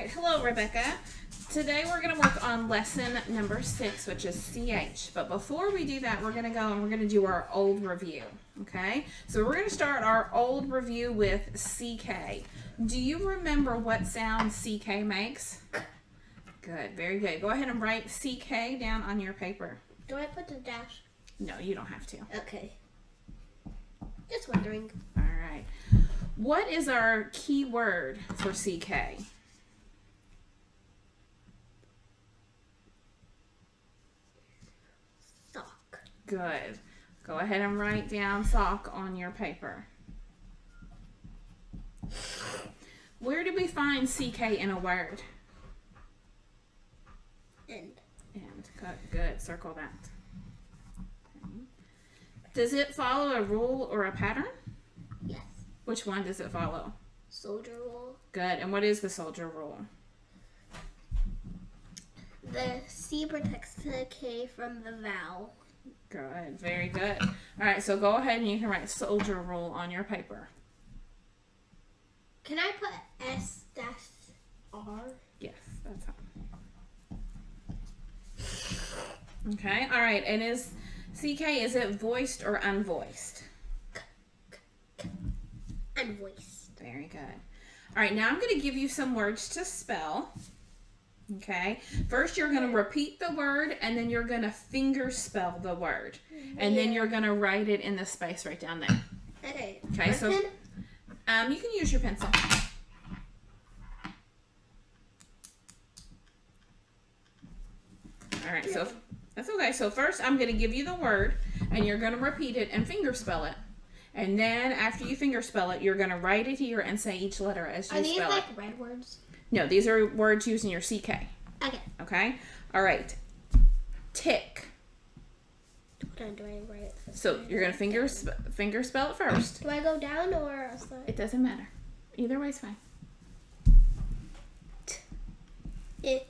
right, hello Rebecca. Today we're going to work on lesson number 6, which is CH. But before we do that, we're going to go and we're going to do our old review. Okay, so we're going to start our old review with CK. Do you remember what sound CK makes? Good, very good. Go ahead and write CK down on your paper. Do I put the dash? No, you don't have to. Okay. Just wondering. All right. What is our key word for CK? Sock. Good. Go ahead and write down sock on your paper. Where do we find CK in a word? End. And good. Circle that. Okay. Does it follow a rule or a pattern? Yes. Which one does it follow? Soldier rule. Good. And what is the soldier rule? The C protects the K from the vowel. Good. Very good. All right. So go ahead and you can write soldier rule on your paper. Can I put S-R? Yes, that's fine. Okay. All right. And is it voiced or unvoiced? Unvoiced. Very good. All right. Now I'm going to give you some words to spell. Okay. First, you're going to repeat the word, and then you're going to finger spell the word, and then you're going to write it in the space right down there. Okay. Okay. So, you can use your pencil. All right. So that's okay. So first, I'm going to give you the word, and you're going to repeat it and finger spell it. And then after you finger spell it, you're going to write it here and say each letter as you spell it. Are these like red words? No, these are words using your CK. Okay. Okay? All right. Tick. What do I write? So you're going to finger spell it first. Do I go down or upside? It doesn't matter. Either way's fine. Ick.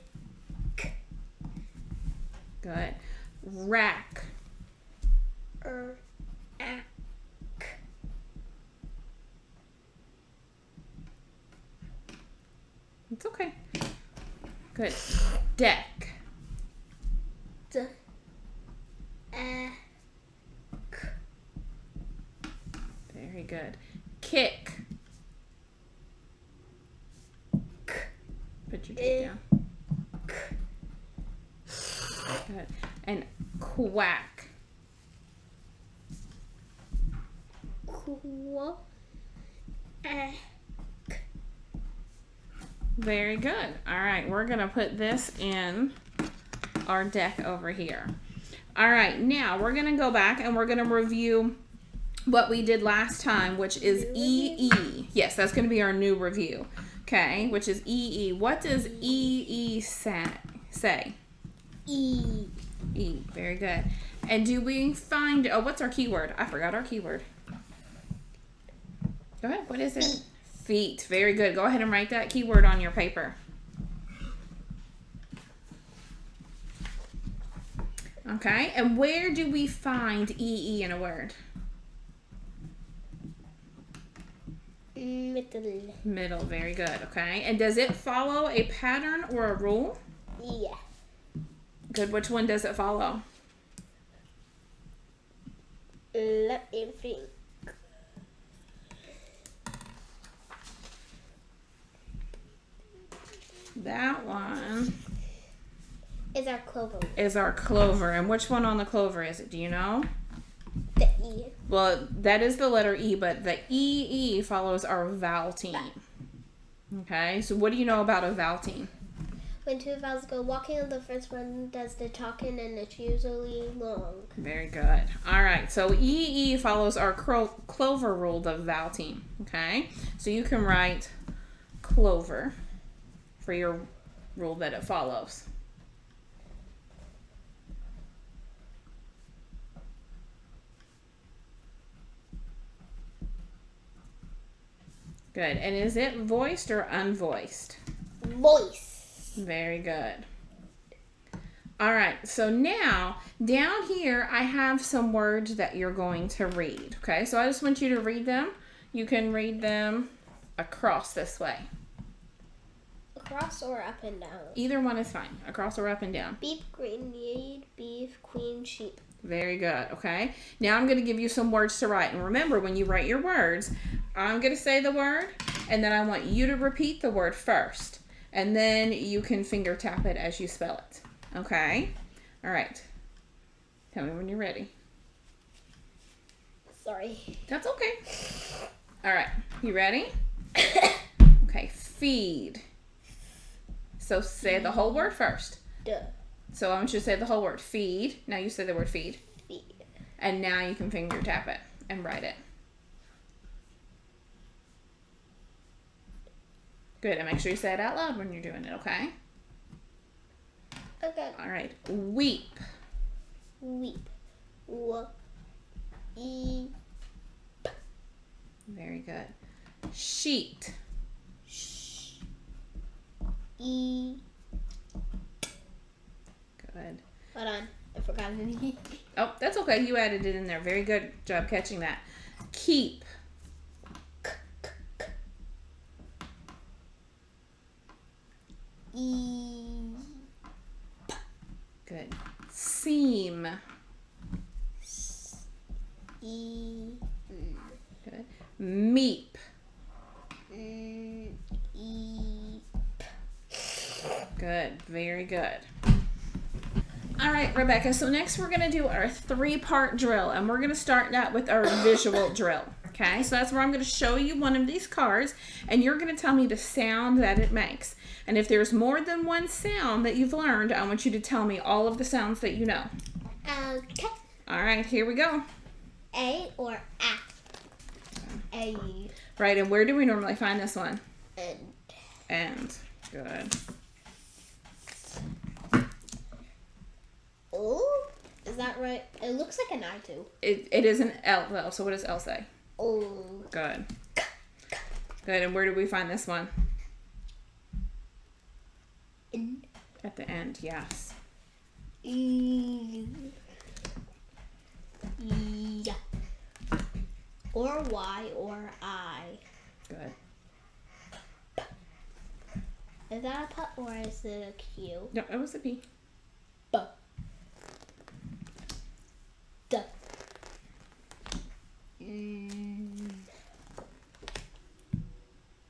Good. Rack. Ack. It's okay. Good. Deck. Very good. Kick. Put your teeth down. Good. And quack. Very good. All right, we're going to put this in our deck over here. All right, now we're going to go back and we're going to review what we did last time, which is EE. Yes, that's going to be our new review. Okay, which is EE. What does EE say? E. E. Very good. And do we find, what's our keyword? I forgot our keyword. Go ahead. What is it? Feet. Very good. Go ahead and write that keyword on your paper. Okay. And where do we find EE in a word? Middle. Middle. Very good. Okay. And does it follow a pattern or a rule? Yeah. Good. Which one does it follow? Let me think. That one Is our clover. is our clover. And which one on the clover is it? Do you know? The E. Well, that is the letter E, but the EE follows our vowel team. Okay, so what do you know about a vowel team? When two vowels go walking, the first one does the talking, and it's usually long. Very good. All right, so EE follows our clover rule, the vowel team. Okay, so you can write clover for your rule that it follows. Good. And is it voiced or unvoiced? Voice. Very good. All right. So now down here, I have some words that you're going to read. Okay. So I just want you to read them. You can read them across this way. across or up and down? Either one is fine, across or up and down. Beef, green, need, beef, queen, sheep. Very good, okay? Now I'm going to give you some words to write. And remember, when you write your words, I'm going to say the word, and then I want you to repeat the word first. And then you can finger tap it as you spell it, okay? All right. Tell me when you're ready. Sorry. That's okay. All right, you ready? Okay, feed. So say the whole word first. Duh. So I want you to say the whole word, feed. Now you say the word feed. Feed. And now you can finger tap it and write it. Good, and make sure you say it out loud when you're doing it, okay? Okay. All right, weep. Weep. E. Very good. Sheet. E. Good. Hold on. I forgot an E. Oh, that's okay. You added it in there. Very good job catching that. Keep. E. Good. Seam. E. Good. Meep. E. Good. Very good. All right, Rebecca. So next we're going to do our 3-part drill, and we're going to start that with our visual drill. Okay, so that's where I'm going to show you one of these cards, and you're going to tell me the sound that it makes. And if there's more than one sound that you've learned, I want you to tell me all of the sounds that you know. Okay. All right, here we go. A or A? A. Right, and where do we normally find this one? And. And. Good. Oh, is that right? It looks like an I too. It is an L, though, so what does L say? Oh. Good. Good, and where do we find this one? In. At the end, yes. E. Yeah. Or Y or I. Good. Is that a P or is it a Q? No, it was a P. B. D.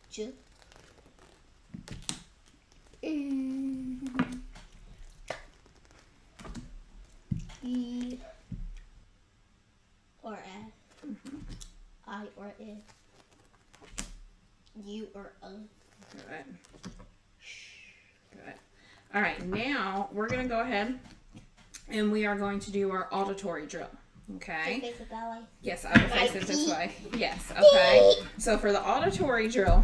J. E. Or A. I or I. U or A. Good. Good. All right, now we're going to go ahead and we are going to do our auditory drill. Okay? Face it that way. Yes, I will face it this way. Yes, okay. So for the auditory drill,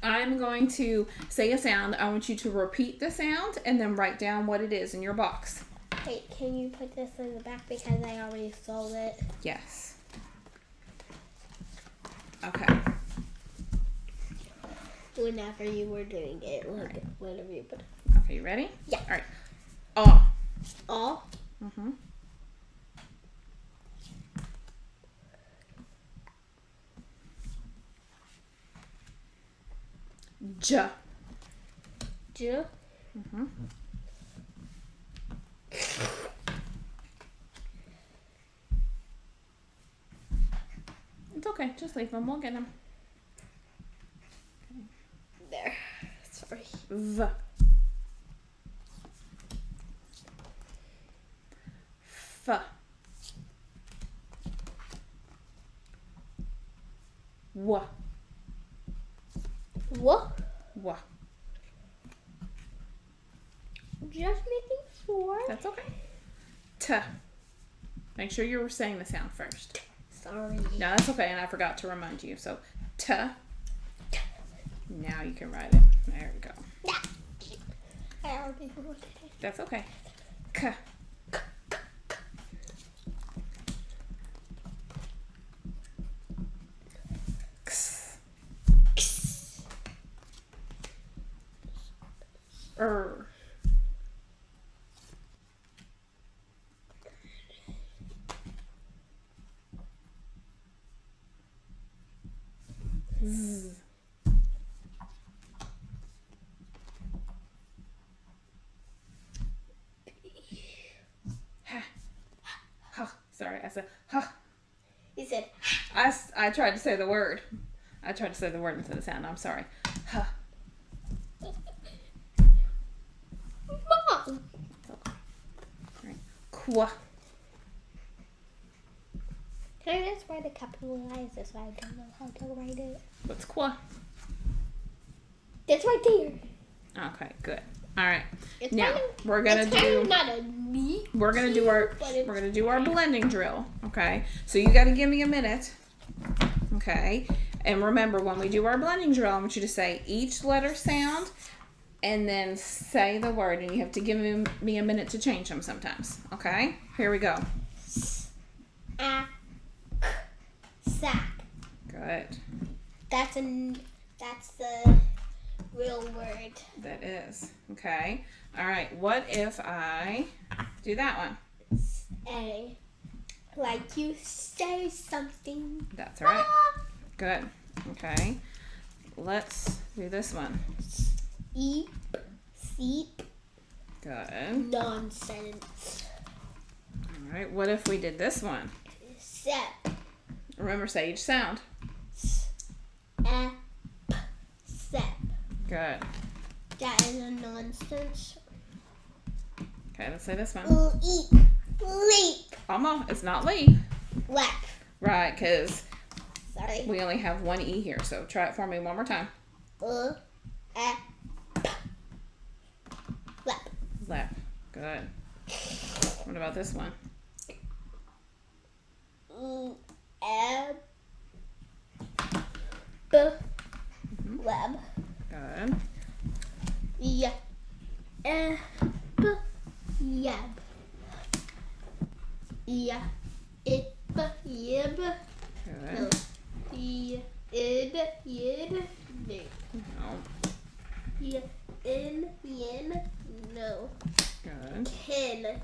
I'm going to say a sound. I want you to repeat the sound and then write down what it is in your box. Wait, can you put this in the back because I already sold it? Yes. Okay. Whenever you were doing it, like whenever you put it. Okay, you ready? Yeah. All right. Oh. All. Mm-hmm. J. J. Mm-hmm. It's okay. Just leave them. We'll get them. There. Sorry. V. F. W. What? W. Just making sure. That's okay. T. Make sure you're saying the sound first. Sorry. No, that's okay, and I forgot to remind you. So, T. Now you can write it. There we go. Yeah. I already wrote it. That's okay. K. X. R. Z. sorry. I said, huh. You said, I tried to say the word. I tried to say the word instead of sound. I'm sorry. Huh. Mom. Right. Qua. Can I just write a capitalize this? I don't know how to write it. What's qua? It's right there. Okay, good. All right. It's Now kind of, we're gonna it's kind of do. not a me. We're gonna do our. But it's- We're gonna do our blending drill. Okay. So you got to give me a minute. Okay. And remember, when we do our blending drill, I want you to say each letter sound, and then say the word. And you have to give me a minute to change them sometimes. Okay. Here we go. Sack. Good. That's the real word. That is. Okay. All right. What if I do that one? A. Like you say something. That's right. Good. Okay. Let's do this one. Eep. Seep. Good. Nonsense. All right. What if we did this one? Sep. Remember, say each sound. Sep. Good. That is a nonsense. Okay. Let's say this one. Eep. Leap. Almost. It's not leap. Lap. Right. Because Sorry. we only have one E here. So try it for me one more time. Lap. Lap. Good. What about this one? Lab. Good. Yeah. Yab. Yeah. It. Yib. No. Good. Id. Yid. No. No. Yeah. In. Yin. No. Good. Kin.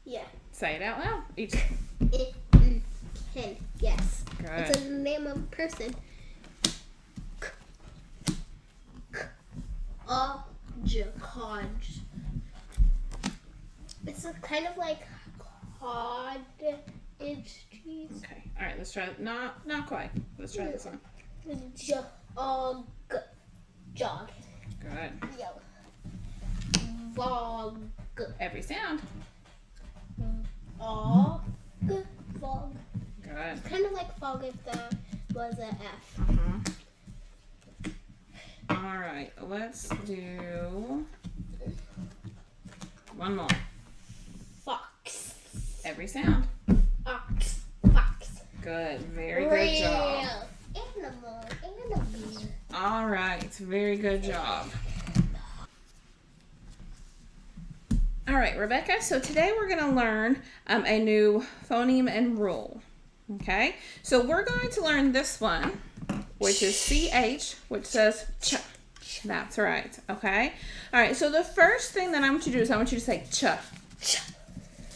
Yeah. Say it out loud. Each. It. Kin. Yes. It's Good. a name of a person. Codge. It's a kind of like cottage cheese. Okay. All right. Let's try it. Not quite. Let's try this one. Jog. Jog. Good. Yellow. Vog. Every sound. Og. Vog. Good. Kind of like fog if there was a F. All right. Let's do one more. Fox. Every sound. Ox. Fox. Good. Very good job. Animal. All right. Very good job. All right, Rebecca. So today we're going to learn a new phoneme and rule. Okay. So we're going to learn this one, which is CH, which says ch. That's right. Okay. All right. So the first thing that I want you to do is I want you to say ch.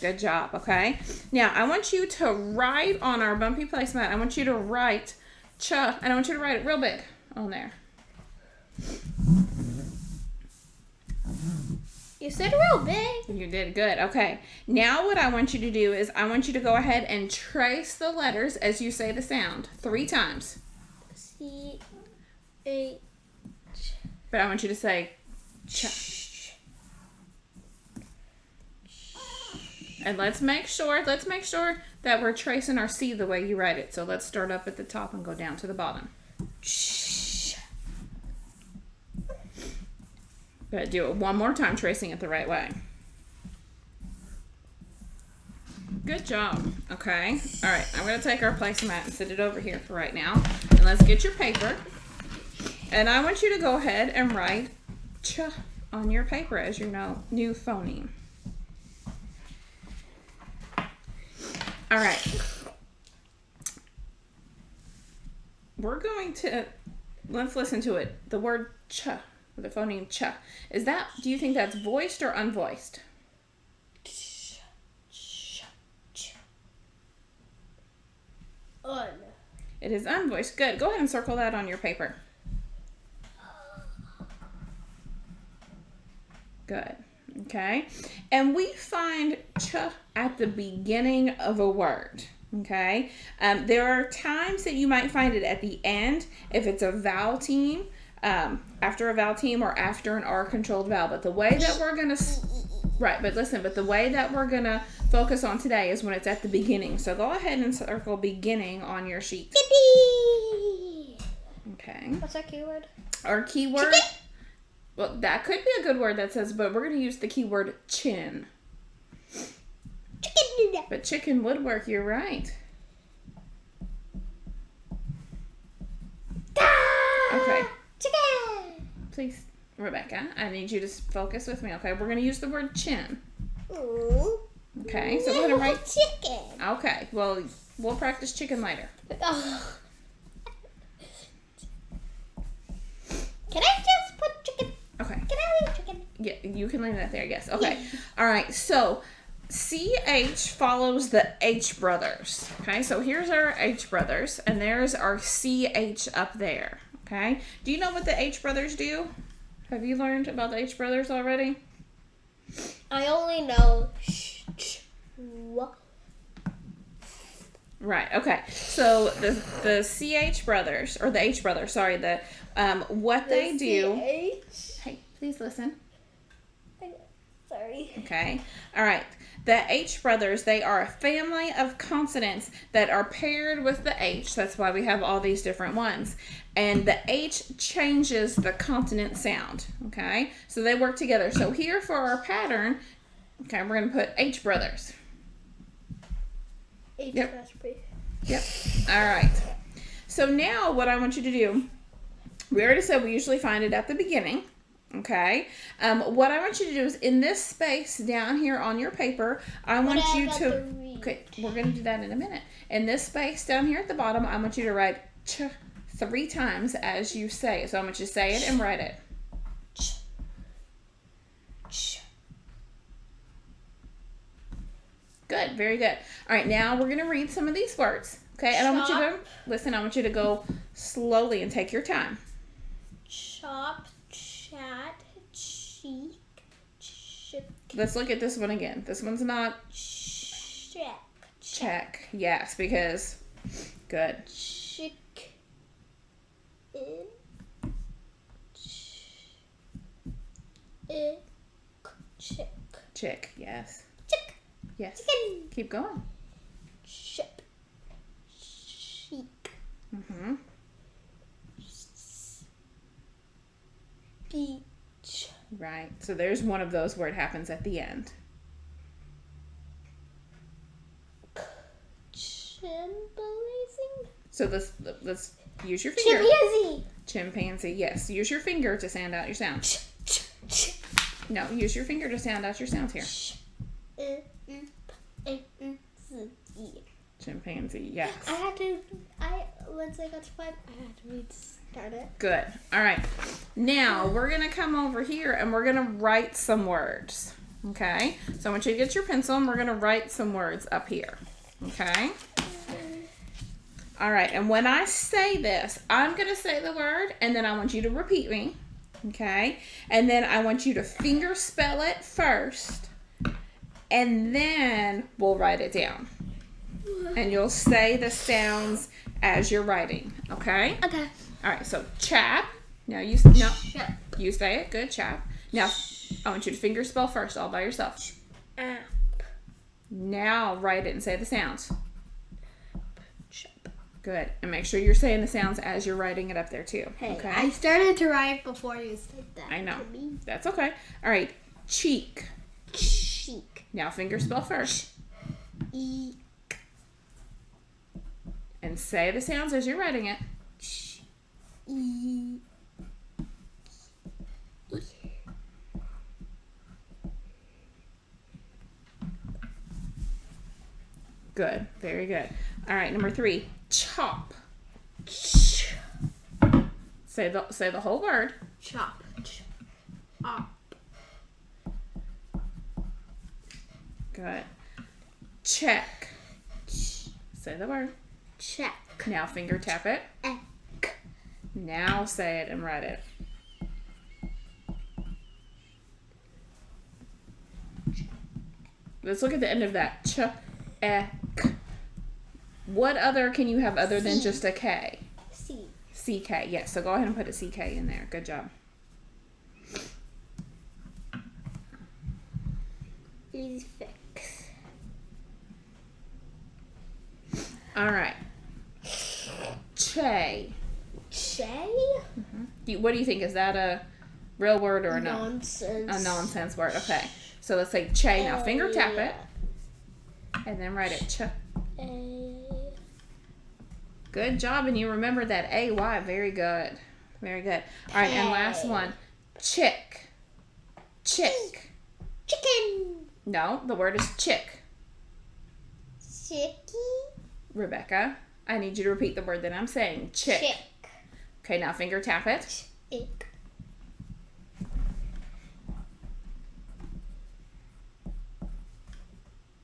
Good job. Okay. Now I want you to write on our bumpy placemat. I want you to write ch, and I want you to write it real big on there. You said real big. You did good. Okay. Now what I want you to do is I want you to go ahead and trace the letters as you say the sound 3 times. C-A. But I want you to say ch. And let's make sure that we're tracing our C the way you write it. So let's start up at the top and go down to the bottom. Good. Do it one more time, tracing it the right way. Good job. Okay. All right. I'm going to take our placemat and sit it over here for right now. And let's get your paper. And I want you to go ahead and write ch on your paper as your new phoneme. All right. We're going to, let's listen to it. The word ch, the phoneme ch. Do you think that's voiced or unvoiced? Un. It is unvoiced. Good. Go ahead and circle that on your paper. Good. Okay, and we find ch at the beginning of a word. Okay, there are times that you might find it at the end if it's a vowel team, after a vowel team or after an R-controlled vowel. But the way that we're gonna but the way that we're gonna focus on today is when it's at the beginning. So go ahead and circle beginning on your sheet. Yippee! Okay. What's our keyword? Our keyword. Chicken. Well, that could be a good word that says, but we're gonna use the keyword chin. Chicken. But chicken would work. You're right. Okay. Chicken. Please, Rebecca, I need you to focus with me, okay? We're going to use the word chin. Ooh. Okay, so we're going to write... chicken. Okay, well, we'll practice chicken later. Oh. Can I just put chicken? Okay. Can I leave chicken? Yeah, you can leave that there, yes. Okay. All right, so CH follows the H brothers. Okay, so here's our H brothers, and there's our CH up there. Okay, do you know what the H brothers do? Have you learned about the H brothers already? I only know Right. Okay. So the CH brothers, or the H brothers, sorry, what they do. Hey, please listen. Sorry. Okay. All right. The H brothers, they are a family of consonants that are paired with the H. That's why we have all these different ones. And the H changes the consonant sound. Okay. So they work together. So here for our pattern, okay, we're going to put H brothers. Yep. Yep. All right. So now what I want you to do, we already said we usually find it at the beginning. Okay. What I want you to do is in this space down here on your paper, I want you to. Okay, we're going to do that in a minute. In this space down here at the bottom, I want you to write ch 3 times as you say it. So I want you to say it and write it. Good, very good. All right, now we're going to read some of these words. Okay, and I want you to listen. I want you to go slowly and take your time. Chop, chat, cheek, chip. Let's look at this one again. This one's not check. Yes, because good. Chick. Chick. Chick. Yes. Chick. Yes. Chicken. Keep going. Ship. Cheek. Mhm. Beach. Right. So there's one of those where it happens at the end. Chimpanzee. So let's use your finger. Chimpanzee. Chimpanzee. Yes. Use your finger to sound out your sounds. No, use your finger to sound out your sounds here. Chimpanzee. Yes. Once I got to 5, I had to restart it. Good. All right. Now we're going to come over here and we're going to write some words. Okay? So I want you to get your pencil and we're going to write some words up here. Okay? All right. And when I say this, I'm going to say the word and then I want you to repeat me. Okay? And then I want you to finger spell it first and then we'll write it down. And you'll say the sounds as you're writing. Okay? Okay. All right, so chap. Now you you say it. Good, chap. Now I want you to finger spell first, all by yourself. App. Now write it and say the sounds. Chap. Good, and make sure you're saying the sounds as you're writing it up there too. Hey, okay. I started to write before you said that. I know. To me. That's okay. All right, cheek. Cheek. Now finger spell first. Eek. And say the sounds as you're writing it. E. Good, very good. All right, number 3, chop. Say the whole word. Chop. Chop. Good. Check. Say the word. Check. Now finger tap it. Eck. Now say it and write it. Let's look at the end of that. Ch, e, k. What other can you have other than C. just a K? C. CK. Yes. So go ahead and put a CK in there. Good job. Easy fix. All right. Che. Che? What do you think? Is that a real word or a no? Nonsense. A nonsense word. Okay. So let's say che. Now finger tap it. And then write it. Ch. A. Good job. And you remember that AY. Very good. Very good. All right. And last one. Chick. Chick. Chicken. No, the word is chick. Chicky. Rebecca, I need you to repeat the word that I'm saying. Chick. Chick. Okay, now finger tap it. Chick.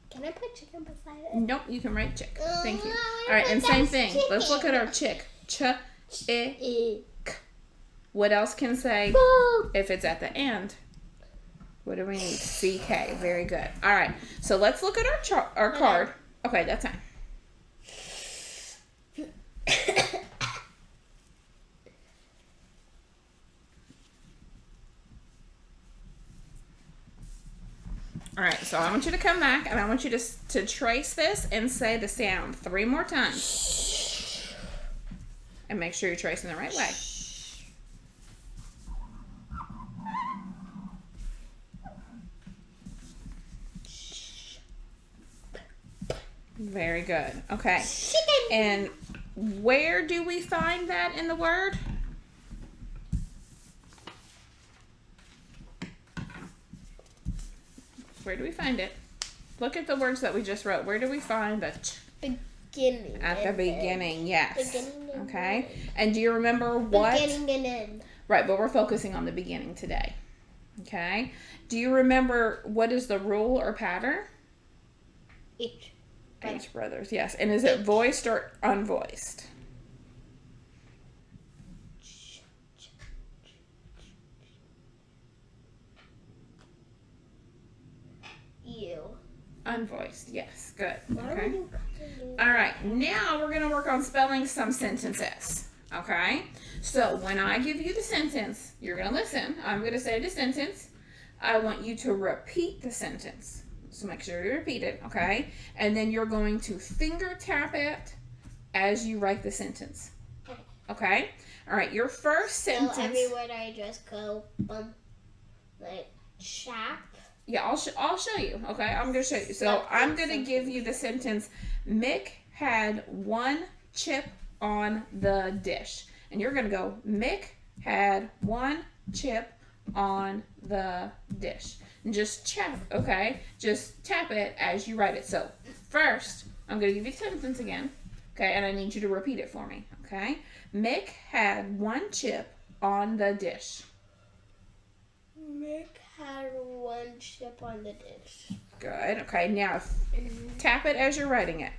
Can I put chicken beside it? Nope, you can write chick. Thank you. I All right, and thought same that was thing. Let's look at chicken. our chick. Ch, I. Ick. What else can say Boo. if it's at the end? What do we need? CK. Very good. All right, so let's look at our card. Okay, that's fine. All right, so I want you to come back and I want you to trace this and say the sound 3 more times. And make sure you're tracing the right way. Very good. Okay. Chicken. And where do we find that in the word? Where do we find it? Look at the words that we just wrote. Where do we find the ch? Beginning. At the and beginning, yes. Beginning and Okay. end. And do you remember what? Beginning and end. Right, but we're focusing on the beginning today. Okay. Do you remember what is the rule or pattern? H. H brothers, yes. And is it voiced or unvoiced? U. Unvoiced, yes. Good. Why Okay. would you do All right, now we're going to work on spelling some sentences. Okay? So when I give you the sentence, you're going to listen. I'm going to say the sentence. I want you to repeat the sentence. So make sure you repeat it, okay? And then you're going to finger tap it as you write the sentence. Okay? All right, your first So sentence. every word I just go like chap. Yeah, I'll show you. Okay, I'm gonna show you. So I'm gonna give you the sentence. Mick had 1 chip on the dish, and you're gonna go. Mick had 1 chip on the dish, and just tap. Okay, just tap it as you write it. So first, I'm gonna give you the sentence again. Okay, and I need you to repeat it for me. Okay, Mick had 1 chip on the dish. Mick had 1 chip on the dish. Good. Okay, now tap it as you're writing it.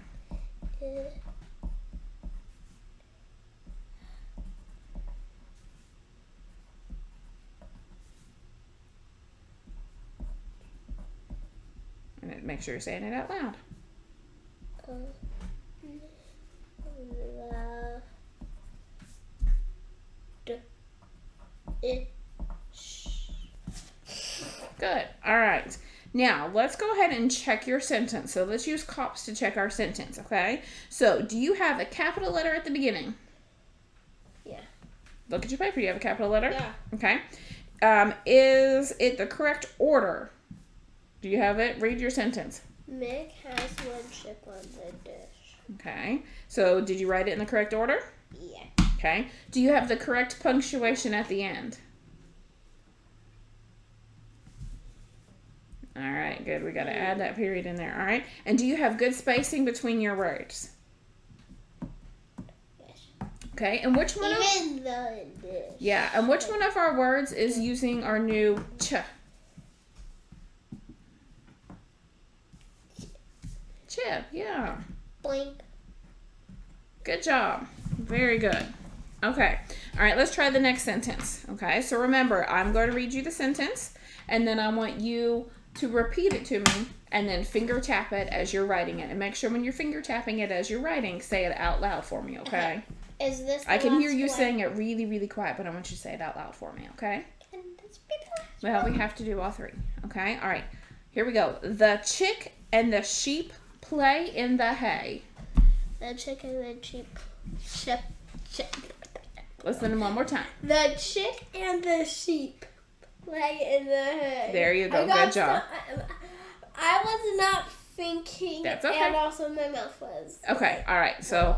And make sure you're saying it out loud. Good. All right. Now, let's go ahead and check your sentence. So let's use COPS to check our sentence, okay? So, do you have a capital letter at the beginning? Yeah. Look at your paper. You have a capital letter? Yeah. Okay. Is it the correct order? Do you have it? Read your sentence. Mick has 1 chip on the dish. Okay. So, did you write it in the correct order? Yeah. Okay. Do you have the correct punctuation at the end? All right, good. We got to add that period in there. All right. And do you have good spacing between your words? Yes. Okay. And which one? Even the dish. Yeah. And which one of our words is using our new ch? Chip. Yeah. Blink. Good job. Very good. Okay. All right. Let's try the next sentence. Okay. So remember, I'm going to read you the sentence, and then I want you to repeat it to me and then finger tap it as you're writing it. And make sure when you're finger tapping it as you're writing, say it out loud for me, okay? Is this the I can hear last you one? saying it really, really quiet, but I want you to say it out loud for me, okay? Can this be the last Well, one? we have to do all three, okay? All right, here we go. The chick and the sheep play in the hay. The chicken and the sheep. Listen one more time. The chick and the sheep play in the hay. There you go. I got Good job. I was not thinking. That's okay. And also my mouth was. Okay, all right, so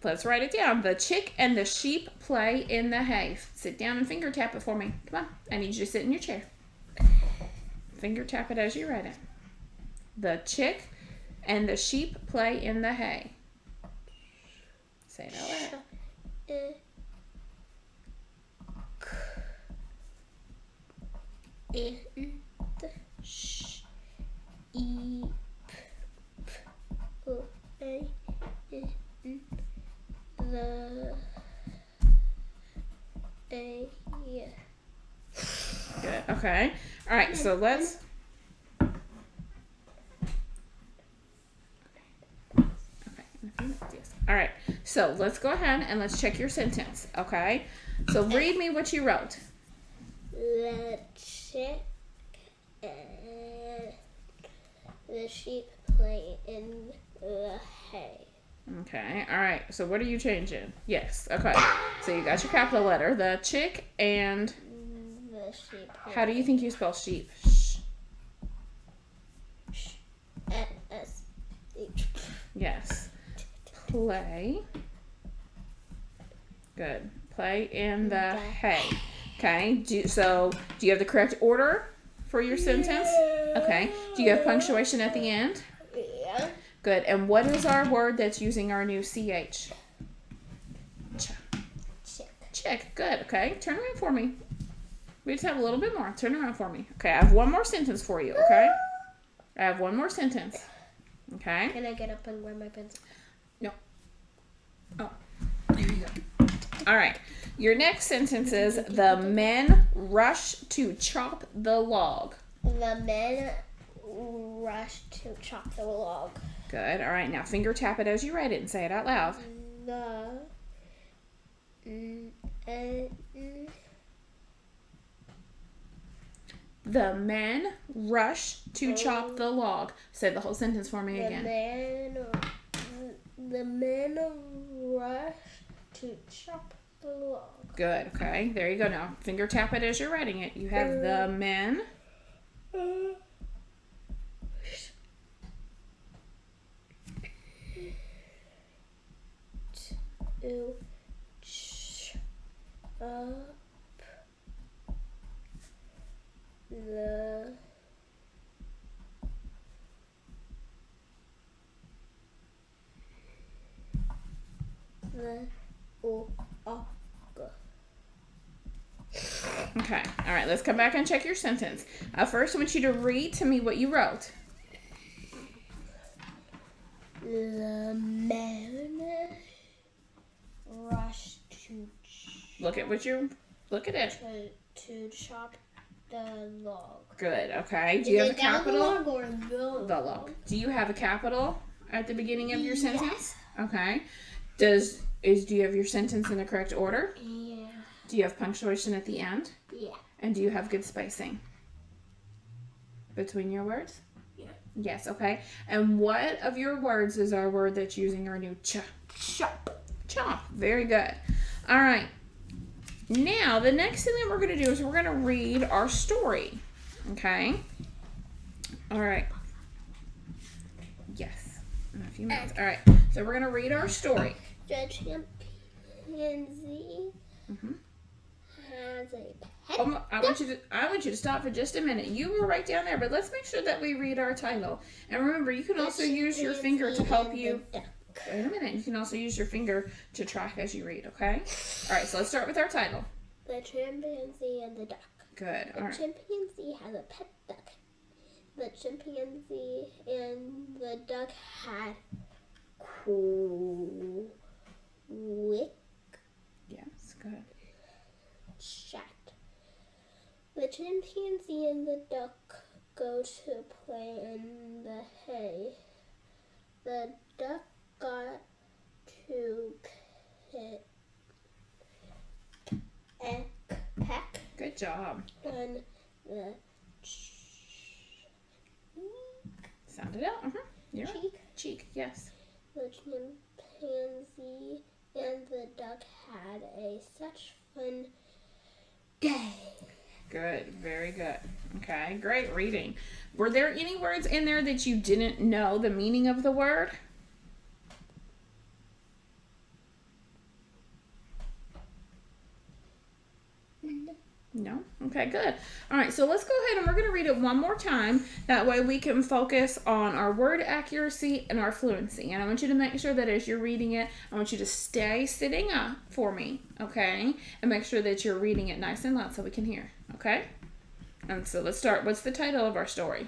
let's write it down. The chick and the sheep play in the hay. Sit down and finger tap it for me. Come on. I need you to sit in your chair. Finger tap it as you write it. The chick and the sheep play in the hay. Say it out loud. And the sheep play in the hay. Good. Okay. All right, so let's. Yes. All right. So let's go ahead and let's check your sentence. Okay. So read me what you wrote. The chick and the sheep play in the hay. Okay. All right. So what are you changing? Yes. Okay. So you got your capital letter. The chick and The sheep. how do you think you spell sheep? S-H. Yes. Play. Good. Play in the hay. Okay. Do you have the correct order for your sentence? Okay. Do you have punctuation at the end? Yeah. Good. And what is our word that's using our new CH? Chick. Chick. Good. Okay. Turn around for me. We just have a little bit more. Turn around for me. Okay. I have one more sentence for you. Okay. I have one more sentence. Okay. Can I get up and grab my pencil? Oh, there you go. All right. Your next sentence is the men rush to chop the log. The men rush to chop the log. Good. All right. Now finger tap it as you write it and say it out loud. The men rush to chop the log. Say the whole sentence for me again. The men rush to chop the log. Good. Okay. There you go. Now finger tap it as you're writing it. You have the men. To chop the Okay. All right. Let's come back and check your sentence. First, I want you to read to me what you wrote. The men rush to Look at what you. Look at it. to chop the log. Good. Okay. Do you have a capital? Log or the The log. Do you have a capital at the beginning of your sentence? Okay. Do you have your sentence in the correct order? Yeah. Do you have punctuation at the end? Yeah. And do you have good spacing between your words? Yeah. Yes. Okay. And what of your words is our word that's using our new ch? Chop. Chop. Very good. All right. Now, the next thing that we're going to do is we're going to read our story. Okay? All right. Yes. In a few minutes. All right. So we're going to read our story. The chimpanzee has a pet. I want you to stop for just a minute. You were right down there, but let's make sure that we read our title. And remember, you can also use your finger to help you. Wait a minute. You can also use your finger to track as you read, okay? All right, so let's start with our title. The chimpanzee and the duck. Good. All The right. chimpanzee has a pet duck. The chimpanzee and the duck had quick Yes, good. chat. The chimpanzee and the duck go to play in the hay. The duck got to peck Good job. on the Sound it out. You're right. cheek. Cheek, yes. The chimpanzee and the duck had such fun day. Good, very good. Okay, great reading. Were there any words in there that you didn't know the meaning of the word? No? Okay, good. All right, so let's go ahead and we're going to read it one more time. That way we can focus on our word accuracy and our fluency. And I want you to make sure that as you're reading it, I want you to stay sitting up for me, okay? And make sure that you're reading it nice and loud so we can hear, okay? And so let's start. What's the title of our story?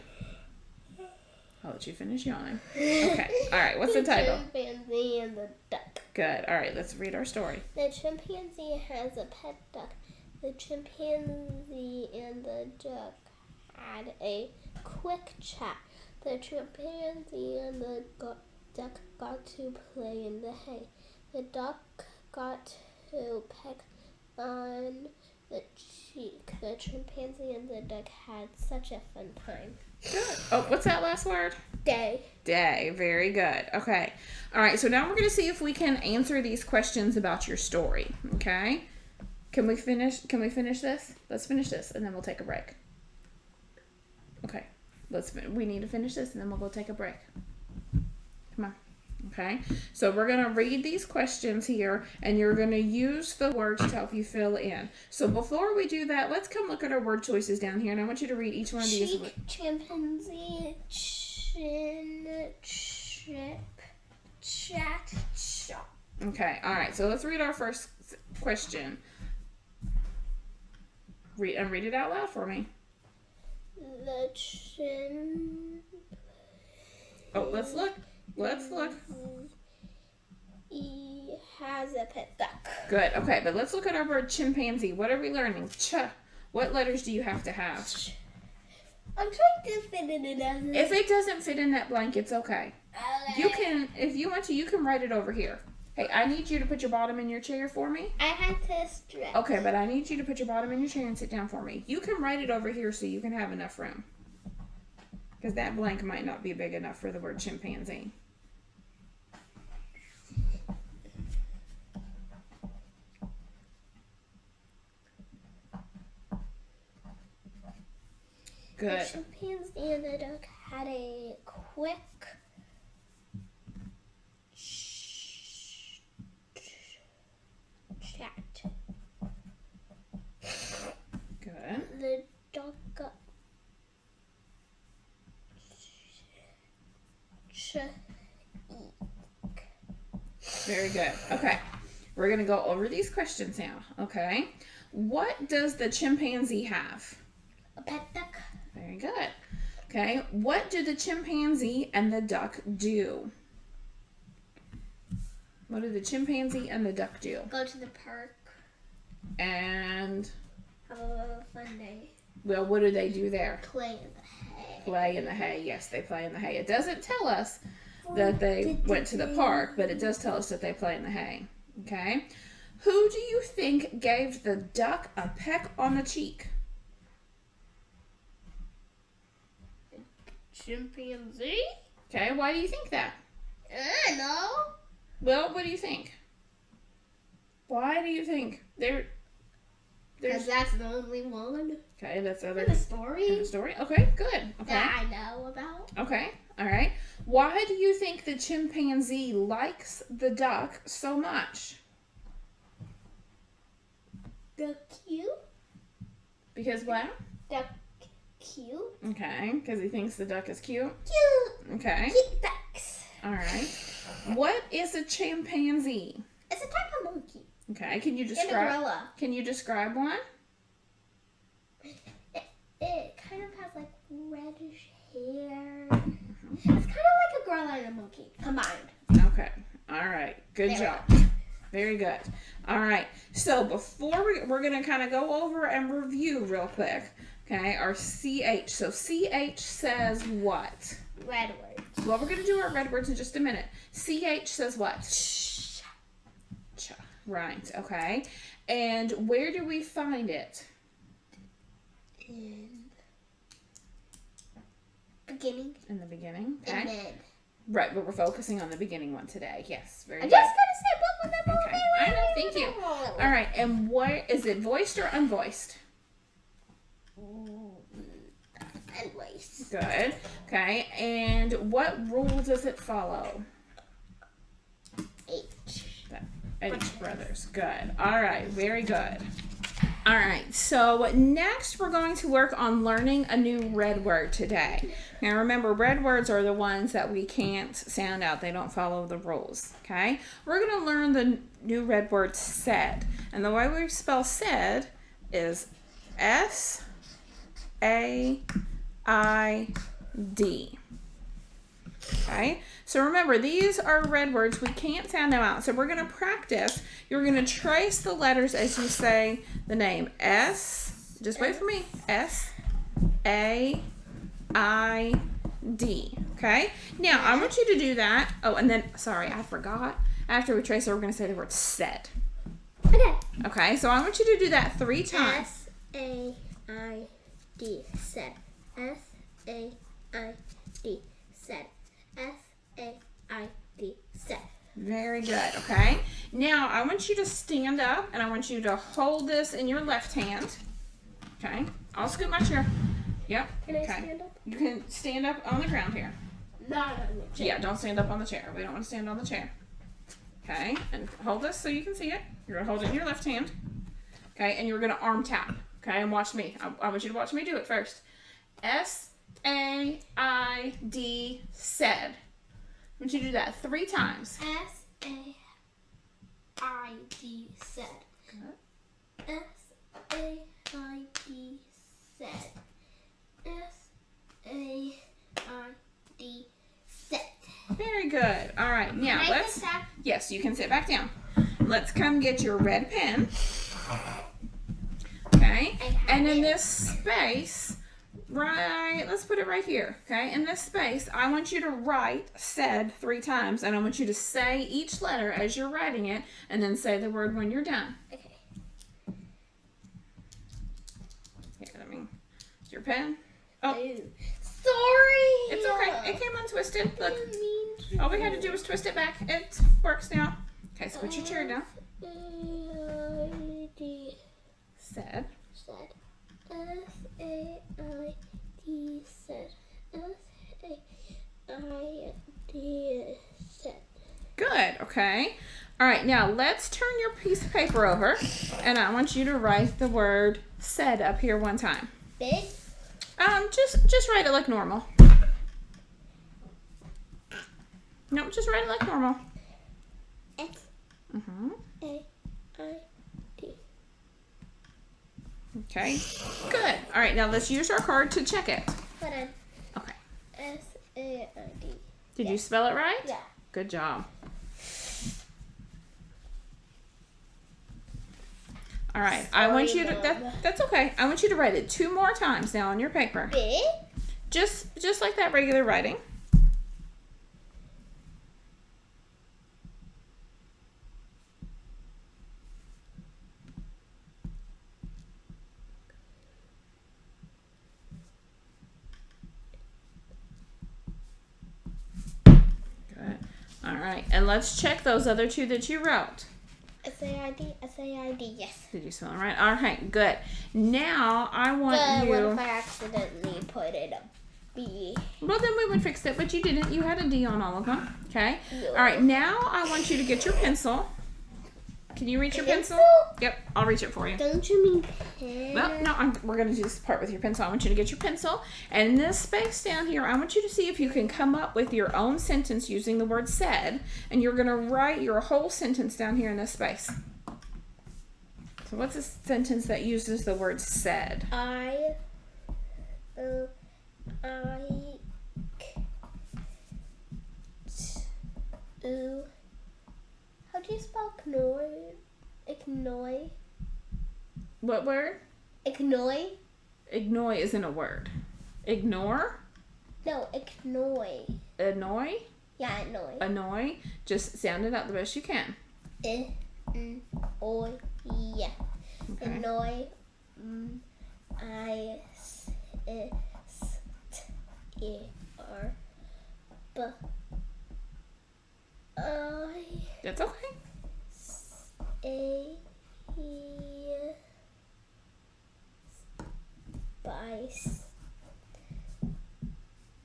I'll let you finish yawning. Okay, all right, what's the title? The chimpanzee and the duck. Good, all right, let's read our story. The chimpanzee has a pet duck. The chimpanzee and the duck had a quick chat. The chimpanzee and the duck got to play in the hay. The duck got to peck on the cheek. The chimpanzee and the duck had such a fun time. Good. Oh, what's that last word? Day. Day. Very good. Okay. All right, so now we're going to see if we can answer these questions about your story, okay? Can we finish this? Let's finish this and then we'll take a break. Okay. We need to finish this and then we'll go take a break. Come on. Okay. So we're going to read these questions here and you're going to use the words to help you fill in. So before we do that, let's come look at our word choices down here and I want you to read each one of these. Cheek, chimpanzee, chin, chip, chat, chop. Okay. All right. So let's read our first question. Read it out loud for me. The chin. Oh, let's look. Let's look. He has a pet duck. Good. Okay, but let's look at our word chimpanzee. What are we learning? Ch. What letters do you have to have? I'm trying to fit it in. If it doesn't fit in that blank, it's okay. Okay. You can, if you want to, you can write it over here. Hey, I need you to put your bottom in your chair for me. I had to stretch. Okay, but I need you to put your bottom in your chair and sit down for me. You can write it over here so you can have enough room. Because that blank might not be big enough for the word chimpanzee. Good. The chimpanzee and the duck had a quick chat. Good. The duck got Very good. Okay. We're going to go over these questions now. Okay. What does the chimpanzee have? a pet duck. Very good. Okay. What do the chimpanzee and the duck do? What do the chimpanzee and the duck do? Go to the park. And, Have a fun day. well, what do they do there? Play in the hay. Play in the hay. Yes, they play in the hay. It doesn't tell us that they went to the park, but it does tell us that they play in the hay. Okay. Who do you think gave the duck a peck on the cheek? Chimpanzee? Okay. Why do you think that? I don't know. Well, what do you think? Why do you think Because there's that's the only one okay? That's other in the in story the story. Okay, good. Okay, that I know about. okay, all right. Why do you think the chimpanzee likes the duck so much? The cute. Because what? The cute. Okay, because he thinks the duck is cute. Cute. Okay, Cute ducks. all right. What is a chimpanzee? It's a type of monkey. Okay, can you And a describe? gorilla. Can you describe one? It kind of has like reddish hair. It's kind of like a gorilla and a monkey combined. Okay, all right. Good There we job. go. Very good. All right. So before we're going to kind of go over and review real quick. okay, are CH. So CH says what? Red words. Well, we're going to do our red words in just a minute. CH says what? Ch. Ch. Right, okay. And where do we find it? In beginning. In the beginning, And okay. then. Right, but we're focusing on the beginning one today. Yes, very I'm good. just gonna say what number. Okay, I know, thank you. All right, and what is it, voiced or unvoiced? Anyways. Good. Okay, and what rule does it follow? H. H brothers. Good. All right, very good. All right, so next we're going to work on learning a new red word today. Now remember, red words are the ones that we can't sound out. They don't follow the rules, okay? We're going to learn the new red word said. And the way we spell said is S-A-I-D. Okay, so remember, these are red words. We can't sound them out. So we're going to practice. You're going to trace the letters as you say the name. S, just wait for me. S-A-I-D. Okay, now I want you to do that. Oh, and then, sorry, I forgot. After we trace it, we're going to say the word said. Okay. Okay, so I want you to do that 3 times. S-A-I-D. Said. S-A-I-D. Said. S-A-I-D. Said. Very good, okay? Now, I want you to stand up, and I want you to hold this in your left hand. Okay? I'll scoot my chair. Yep. Can I okay. stand up? You can stand up on the ground here. Not on the chair. Yeah, don't stand up on the chair. We don't want to stand on the chair. Okay? And hold this so you can see it. You're going to hold it in your left hand. Okay? And you're going to arm tap. Okay? And watch me. I want you to watch me do it first. S-A-I-D, said. I want you to do that 3 times. S-A-I-D. Said. Good. S-A-I-D. Said. S-A-I-D. Said. Very good. All right. Now, Can I let's... sit down? Yes, you can sit back down. Let's come get your red pen. Okay? And in this space, right, let's put it right here. Okay? In this space, I want you to write said 3 times, and I want you to say each letter as you're writing it, and then say the word when you're done. Okay. Here, let me... Is your pen? Oh, Sorry. it's okay. It came untwisted. Look. All we had to do was twist it back. It works now. Okay, so put your chair down. S-A-I-D. Said. Said. S-A-I-D. Said. S-A-I-D. Said. Good, okay. All right, now let's turn your piece of paper over, and I want you to write the word said up here 1 time. Big. Just write it like normal. No, just write it like normal. S-A-I-D. Okay, good. All right, now let's use our card to check it. Hold on. Okay. S-A-I-D. Did you spell it right? Yeah. Good job. All right, I want you to, that's okay. I want you to write it 2 more times now on your paper. Big. Just like that regular writing. Good. All right, and let's check those other 2 that you wrote. S-A-I-D, S-A-I-D, yes. Did you spell it right? All right, good. Now I want But you. what if I accidentally put it a B? Well, then we would fix it, but you didn't. You had a D on all of them. Okay. Yeah. All right. Now I want you to get your pencil. Can you reach your pencil? Yep. I'll reach it for you. Don't you mean pen? Well, no. We're gonna do this part with your pencil. I want you to get your pencil, and in this space down here, I want you to see if you can come up with your own sentence using the word said, and you're gonna write your whole sentence down here in this space. So what's a sentence that uses the word said? How do you spell Knoy? Ignoy? What word? Ignoy? Ignore isn't a word. Ignore? No, annoy. Annoy? Yeah, annoy. Annoy? Just sound it out the best you can. Yeah. Okay. Annoy. That's okay.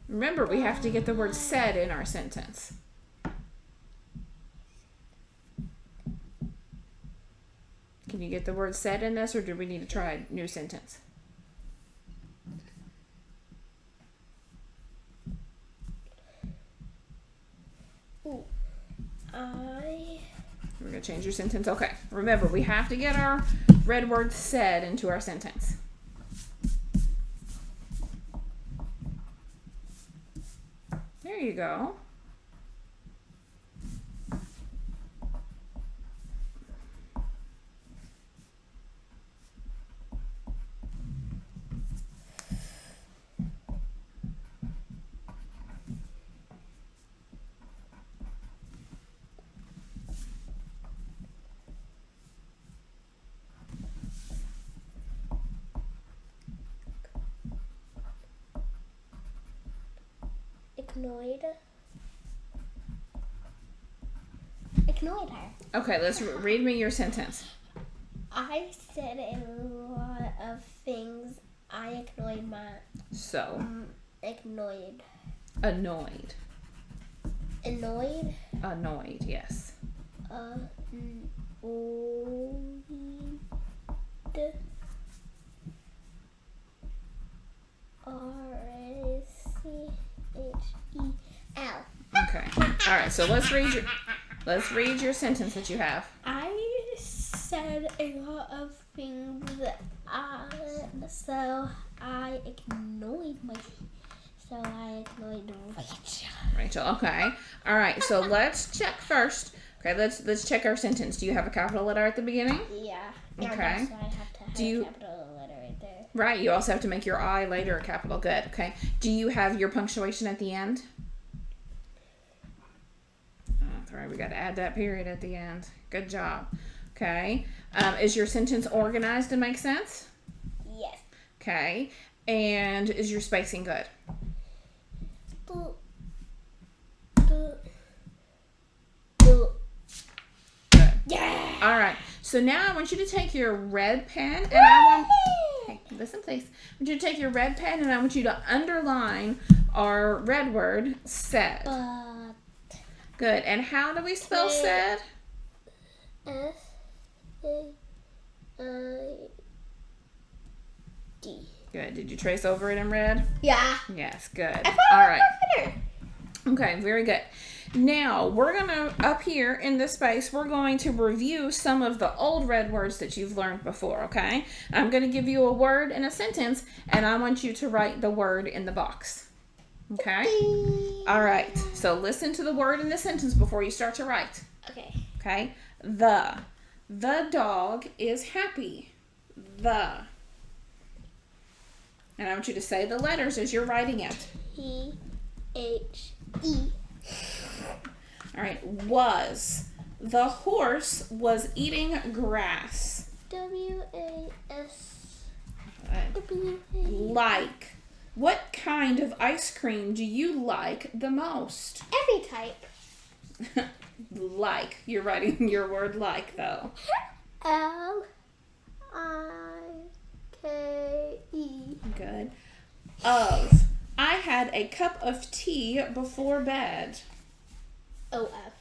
Remember, we have to get the word said in our sentence. Can you get the word said in this, or do we need to try a new sentence? We're going to change your sentence. Okay. Remember, we have to get our red word said into our sentence. There you go. Ignored her. Okay, let's read me your sentence. I said a lot of things. I ignored my. So. Ignored. Annoyed. Annoyed? Annoyed, yes. R-A-C-H-E-L. Okay. All right. So let's read your sentence that you have. I said a lot of things. So I ignored Rachel. Rachel. Okay. All right. So let's check first. Okay. Let's check our sentence. Do you have a capital letter at the beginning? Yeah. Okay. So I have to have a capital letter right there. Right. You also have to make your I later a capital. Good. Okay. Do you have your punctuation at the end? All right, we got to add that period at the end. Good job. Okay. Is your sentence organized and makes sense? Yes. Okay. And is your spacing good? Good. Yeah. All right. So now I want you to take your red pen and I want... Hey, listen, please. I want you to take your red pen and I want you to underline our red word, said. Good. And how do we spell said? S-A-I-D. Good. Did you trace over it in red? Yeah. Yes. Good. I found All right. it. Okay. Very good. Now we're gonna up here in this space. We're going to review some of the old red words that you've learned before. Okay. I'm going to give you a word and a sentence, and I want you to write the word in the box. Okay. All right. So listen to the word in the sentence before you start to write. Okay. Okay. The dog is happy. The. And I want you to say the letters as you're writing it. T-H-E. All right. Was. The horse was eating grass. W-A-S. Good. Like. What kind of ice cream do you like the most? Every type. Like. You're writing your word like, though. L-I-K-E. Good. Of. I had a cup of tea before bed. O-F.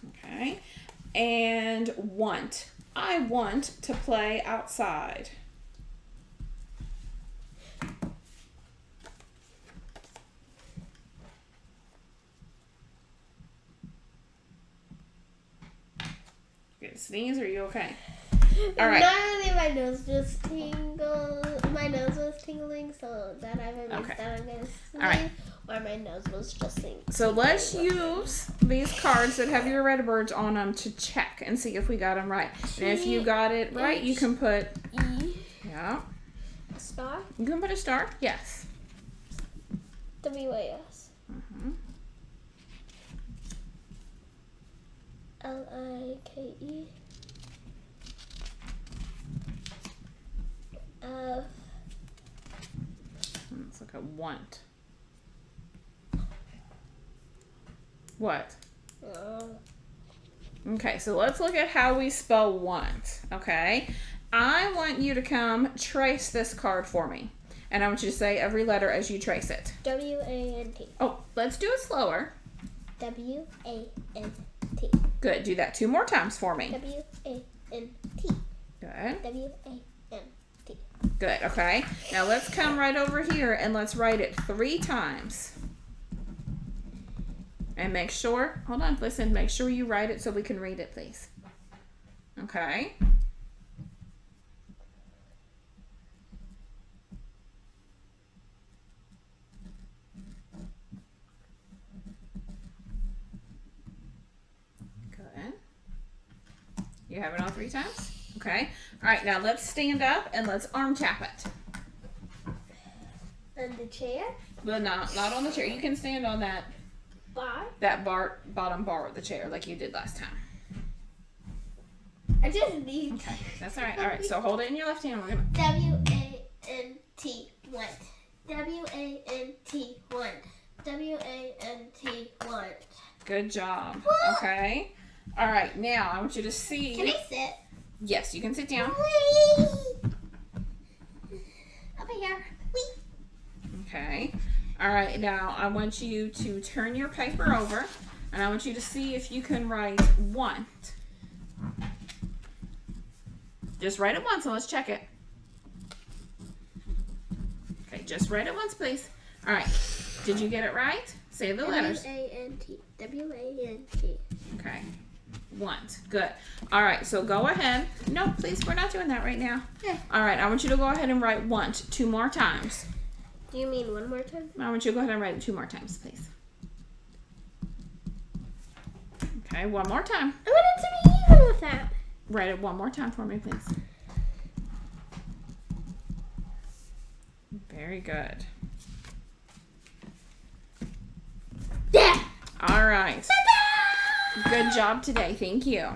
Okay. And want. I want to play outside. Good. Sneeze, are you okay? All right. Not really, my nose just tingled. My nose was tingling, so that either means Okay. that I'm going to sneeze, All right. or my nose was just tingling. So let's use these cards that have your red words on them to check and see if we got them right. And if you got it right, you can put... E. Yeah. Star. You can put a star. Yes. W-A-S. Mm-hmm. L-I-K-E. It's like a want. What? Okay, so let's look at how we spell want, okay? I want you to come trace this card for me. And I want you to say every letter as you trace it. W-A-N-T. Oh, let's do it slower. W-A-N-T. Good, do that 2 more times for me. W-A-N-T. Good, W-A-N-T. good, okay? Now let's come right over here and let's write it 3 times. And make sure, hold on, listen, make sure you write it so we can read it, please. Okay? Good. You have it all 3 times? Okay. All right, now let's stand up and let's arm tap it. And the chair. Well, not on the chair. You can stand on that Bar. bottom bar of the chair like you did last time. I just need. Okay, that's all right. All right, so hold it in your left hand. We're gonna. W-A-N-T. Want. W-A-N-T. Want. W-A-N-T. Want. Good job. Woo! Okay. All right, now I want you to see. Can I sit? Yes, you can sit down. Whee! Over here. Whee! Okay. All right, now I want you to turn your paper over, and I want you to see if you can write want. Just write it once and let's check it. Okay, just write it once, please. All right. Did you get it right? Say the letters. W-A-N-T. W-A-N-T. Okay. Want. Good. All right, so go ahead. No, please, we're not doing that right now. Okay. All right, I want you to go ahead and write want 2 more times. Do you mean one more time? I want you to go ahead and write it 2 more times, please. Okay, 1 more time. I want it to be even with that. Write it 1 more time for me, please. Very good. Yeah. All right. Ta-da! Good job today. Thank you.